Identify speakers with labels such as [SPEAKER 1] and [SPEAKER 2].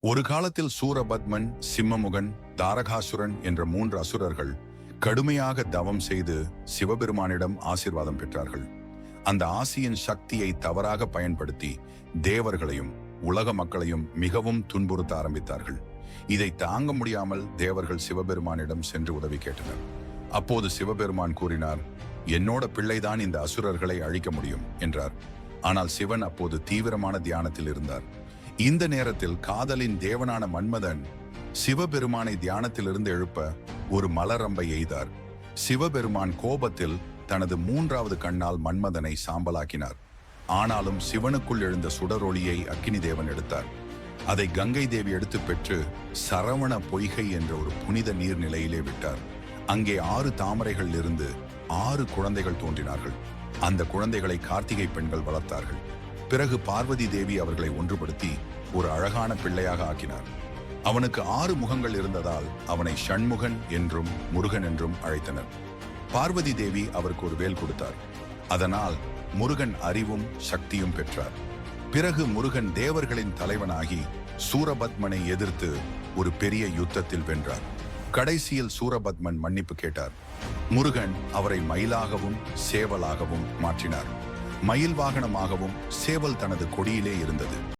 [SPEAKER 1] ஒரு காலத்தில் சூரபத்மன், சிம்மமுகன், தாரகாசுரன் என்ற 3 அசுரர்கள் கடுமையாக தவம் செய்து சிவபெருமானிடம் ஆசீர்வாதம் பெற்றார்கள். அந்த ஆசியின் சக்தியை தவறாக பயன்படுத்தி தேவர்களையும் உலக மக்களையும் மிகவும் துன்புறுத்த ஆரம்பித்தார்கள். இதை தாங்க முடியாமல் தேவர்கள் சிவபெருமானிடம் சென்று உதவி கேட்டனர். அப்போது சிவபெருமான் கூறினார், என்னோட பிள்ளைதான் இந்த அசுரர்களை அழிக்க முடியும் என்றார். ஆனால் சிவன் அப்போது தீவிரமான தியானத்தில் இருந்தார். இந்த நேரத்தில் காதலின் தேவனான மன்மதன் சிவபெருமானை தியானத்திலிருந்து எழுப்ப ஒரு மலரம்பை எய்தார். சிவபெருமான் கோபத்தில் தனது 3வது கண்ணால் மன்மதனை சாம்பலாக்கினார். ஆனாலும் சிவனுக்குள் எழுந்த சுடரொளியை அக்கினி தேவன் எடுத்தார். அதை கங்கை தேவி எடுத்து பெற்று சரவண பொய்கை என்ற ஒரு புனித நீர்நிலையிலே விட்டார். அங்கே 6 தாமரைகள் இருந்து 6 குழந்தைகள் தோன்றினார்கள். அந்த குழந்தைகளை கார்த்திகை பெண்கள் வளர்த்தார்கள். பிறகு பார்வதி தேவி அவர்களை ஒன்றுபடுத்தி ஒரு அழகான பிள்ளையாக ஆக்கினார். அவனுக்கு 6 முகங்கள் இருந்ததால் அவனை ஷண்முகன் என்றும் முருகன் என்றும் அழைத்தனர். பார்வதி தேவி அவருக்கு ஒரு வேல் கொடுத்தார். அதனால் முருகன் அறிவும் சக்தியும் பெற்றார். பிறகு முருகன் தேவர்களின் தலைவனாகி சூரபத்மனை எதிர்த்து ஒரு பெரிய யுத்தத்தில் வென்றார். கடைசியில் சூரபத்மன் மன்னிப்பு கேட்டார். முருகன் அவரை மயிலாகவும் சேவலாகவும் மாற்றினார். மயில் வாகனமாகவும் சேவல் தனது கொடியிலே இருந்தது.